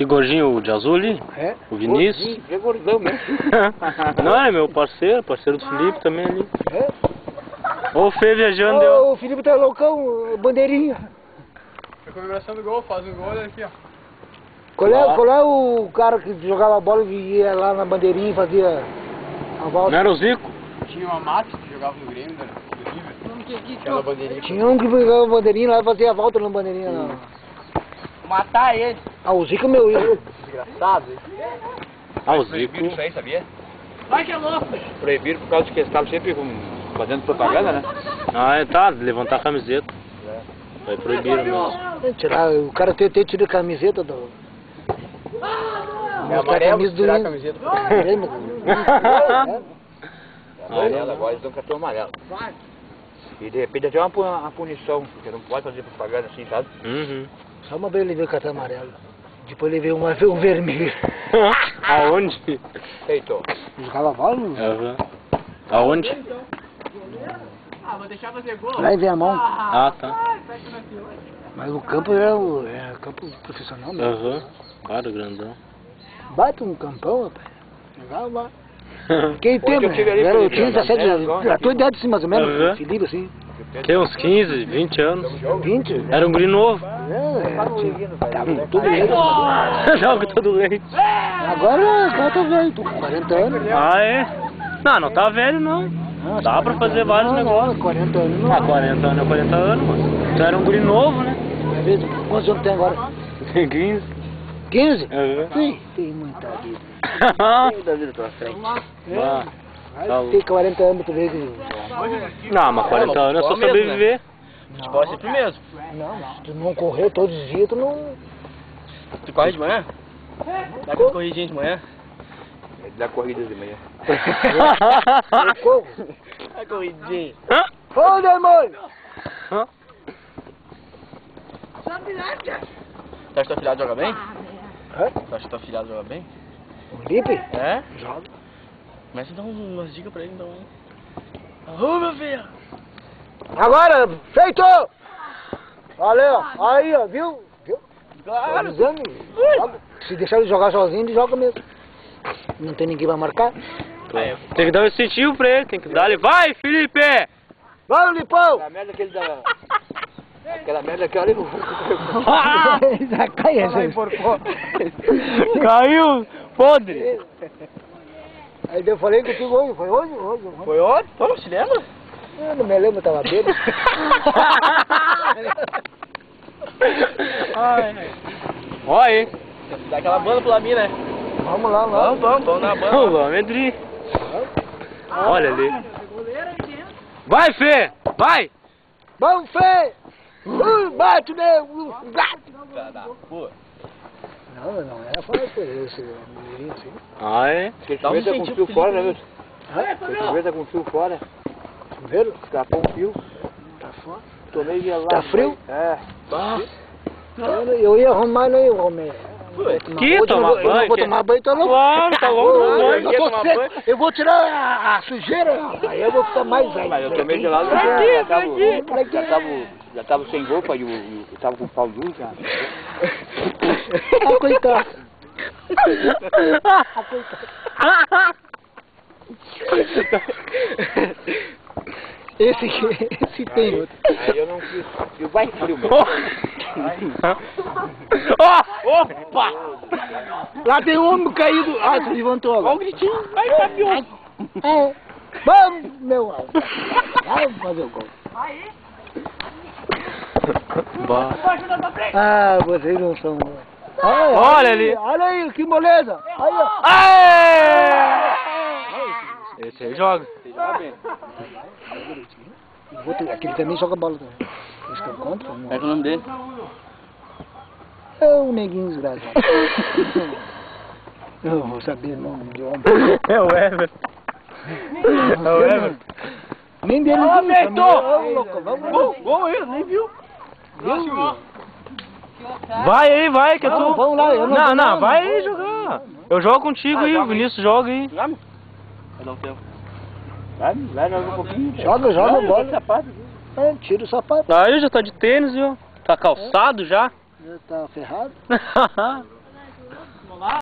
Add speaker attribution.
Speaker 1: Que gordinho de azul ali?
Speaker 2: É?
Speaker 1: O Vinícius?
Speaker 2: É gordão mesmo.
Speaker 1: Não, é meu parceiro do Felipe também ali.
Speaker 2: É?
Speaker 1: Ô, o Fê viajando.
Speaker 2: Ô, o Felipe tá loucão, bandeirinha.
Speaker 3: É a comemoração do gol, faz um gol, olha aqui, ó.
Speaker 2: Qual é o cara que jogava bola e ia lá na bandeirinha e fazia a volta?
Speaker 1: Não era o Zico?
Speaker 3: Tinha uma Matos que jogava no Grêmio, do River. Aquela bandeirinha.
Speaker 2: Tinha um que jogava bandeirinha lá e fazia a volta na bandeirinha lá.
Speaker 3: Matar ele.
Speaker 2: Ah, o Zico é meu ídolo.
Speaker 3: Desgraçado.
Speaker 1: Ah, o Zico.
Speaker 4: Proibiram isso aí, sabia?
Speaker 3: Vai que é louco.
Speaker 4: Proibiram por causa de que eles estavam sempre fazendo propaganda, né?
Speaker 1: Ah, é, tá, levantar a camiseta. Vai proibiram mesmo.
Speaker 2: Tirar, o cara tira a camiseta do...
Speaker 4: É amarelo, tirar a
Speaker 2: Inter.
Speaker 4: camiseta.
Speaker 2: É.
Speaker 4: Amarelo, agora eles dão cartão amarelo. E de repente até uma punição, porque não pode fazer propaganda assim, sabe?
Speaker 1: Uhum.
Speaker 2: Só uma vez ele veio o cartão amarelo. Depois ele veio um vermelho.
Speaker 1: Aonde?
Speaker 4: Feito.
Speaker 2: Jogava bola?
Speaker 1: Uhum. Aonde?
Speaker 3: Ah, vou deixar fazer gol.
Speaker 2: Lá em Viamão.
Speaker 1: Ah, tá.
Speaker 2: Mas o campo é campo profissional mesmo.
Speaker 1: Aham. Claro, grandão.
Speaker 2: Bate um campão, rapaz. Jogava. Quem tem,
Speaker 4: eu tive ali,
Speaker 2: eu
Speaker 4: Felipe,
Speaker 2: tinha 17
Speaker 4: né?
Speaker 2: anos. A tua idade assim, mais ou menos,
Speaker 1: Uhum.
Speaker 2: Felipe, assim.
Speaker 1: Tem uns 15, 20 anos.
Speaker 2: 20?
Speaker 1: Era um guri novo.
Speaker 2: Tava tudo bem.
Speaker 1: Joga todo leite.
Speaker 2: Agora eu tô velho, tô com 40 anos.
Speaker 1: Ah, é? Não, não tá velho não. Dá pra fazer vários negócios.
Speaker 2: 40 anos não.
Speaker 1: Ah, 40 anos é 40 anos, mano. Tu era um guri novo, né?
Speaker 2: Quantos anos tem agora?
Speaker 1: Tem 15.
Speaker 2: 15?
Speaker 1: Uhum.
Speaker 2: Sim, tem muita vida.
Speaker 4: Da vida pela frente.
Speaker 1: Ah, tá
Speaker 2: Tem 40 anos, tu vê que...
Speaker 1: não, mas 40 anos é só sobreviver.
Speaker 4: Futebol é sempre o mesmo.
Speaker 2: Não, se tu não correr todos os dias, tu não...
Speaker 4: Tu corre de manhã? Dá aquela corridinha de manhã? Ele dá corridas de manhã.
Speaker 2: Eu corro.
Speaker 4: A corridinha.
Speaker 2: Ô, demônio!
Speaker 4: Tu acha que teu filhado joga bem?
Speaker 2: Hã?
Speaker 4: Tu acha que teu filhado joga bem?
Speaker 2: O Felipe?
Speaker 4: É?
Speaker 2: Joga.
Speaker 4: Começa a dar umas dicas pra ele então. Ô, meu filho!
Speaker 2: Agora, feito! Valeu, aí, ó, viu? Viu?
Speaker 4: Claro!
Speaker 2: Avisando. Joga. Se deixar ele jogar sozinho, ele joga mesmo. Não tem ninguém pra marcar.
Speaker 1: Tem que dar um incentivo pra ele, tem que dar ele. Vai, Felipe!
Speaker 2: Vamos, Lipão!
Speaker 4: Aquela merda que ele dá... Aquela merda que ali...
Speaker 2: Já cai, gente.
Speaker 1: Caiu! Podre!
Speaker 2: Aí eu falei contigo hoje, foi hoje?
Speaker 4: Foi ontem? Tu não se lembra?
Speaker 2: Eu não me lembro, eu tava bêbado.
Speaker 1: Olha aí.
Speaker 4: Dá aquela banda pro Lamin, né?
Speaker 2: Vamos lá, vamos.
Speaker 4: Vamos dar a banda.
Speaker 1: O Lamedri. Olha ali. Vai, Fê! Vai!
Speaker 2: Vamos, Fê! Bate, né?
Speaker 4: Pô.
Speaker 2: Não era falar por isso, menino assim.
Speaker 1: Ah, é?
Speaker 4: Porque ele tá com o fio fora, né, meu?
Speaker 2: Hã?
Speaker 4: Porque tá com o fio fora.
Speaker 2: Chuveiro?
Speaker 4: Escapou um fio.
Speaker 2: Tá fora.
Speaker 4: Tomei gelado.
Speaker 2: Tá frio?
Speaker 4: É.
Speaker 2: Eu ia arrumar, não ia arrumar.
Speaker 1: Que
Speaker 2: Hoje
Speaker 1: tomar
Speaker 2: eu não
Speaker 1: banho?
Speaker 2: vou tomar banho, tá louco?
Speaker 1: Claro, tá louco,
Speaker 2: Eu
Speaker 1: banho,
Speaker 2: tô
Speaker 1: quer tomar
Speaker 2: seco.
Speaker 1: banho?
Speaker 2: Eu vou tirar a sujeira, aí eu vou ficar mais velho.
Speaker 4: Mas eu tomei gelado, já tava sem roupa e eu tava com o pau duro, cara.
Speaker 2: Ah, coitado. Ah, coitado. Esse tem outro.
Speaker 4: Aí eu não quis. Eu vai frio, meu.
Speaker 1: Opa!
Speaker 2: Lá tem um homem caído. Ah, se levantou agora.
Speaker 4: Olha o gritinho. Vai, Fabio.
Speaker 2: É. Vamos, meu alvo. Vamos fazer o gol. Ah, vocês não são...
Speaker 1: Olha ali.
Speaker 2: Olha aí, que moleza. Aí, ó.
Speaker 1: Aê! Esse aí joga.
Speaker 2: Aquele também joga bola também. Eles estão contra?
Speaker 4: Qual é o nome dele?
Speaker 2: É um neguinho desgraçado. Eu vou saber o nome de homem.
Speaker 1: É o Everton. É o Everton.
Speaker 2: Nem dele.
Speaker 4: Vamos! Gol aí, nem viu.
Speaker 1: Vai aí, vai, que
Speaker 2: Vamos,
Speaker 1: tu...
Speaker 2: vamos lá, eu não vou
Speaker 1: Não,
Speaker 2: não,
Speaker 1: vai
Speaker 2: não
Speaker 1: aí
Speaker 2: vou.
Speaker 1: jogar. Eu jogo contigo aí, o Vinícius joga aí.
Speaker 4: Vamos? Vai dar um tempo. Vai, joga um pouquinho.
Speaker 2: Joga a bola. É, tira o sapato.
Speaker 1: Aí já tá de tênis, viu? Tá calçado já.
Speaker 2: Já tá ferrado.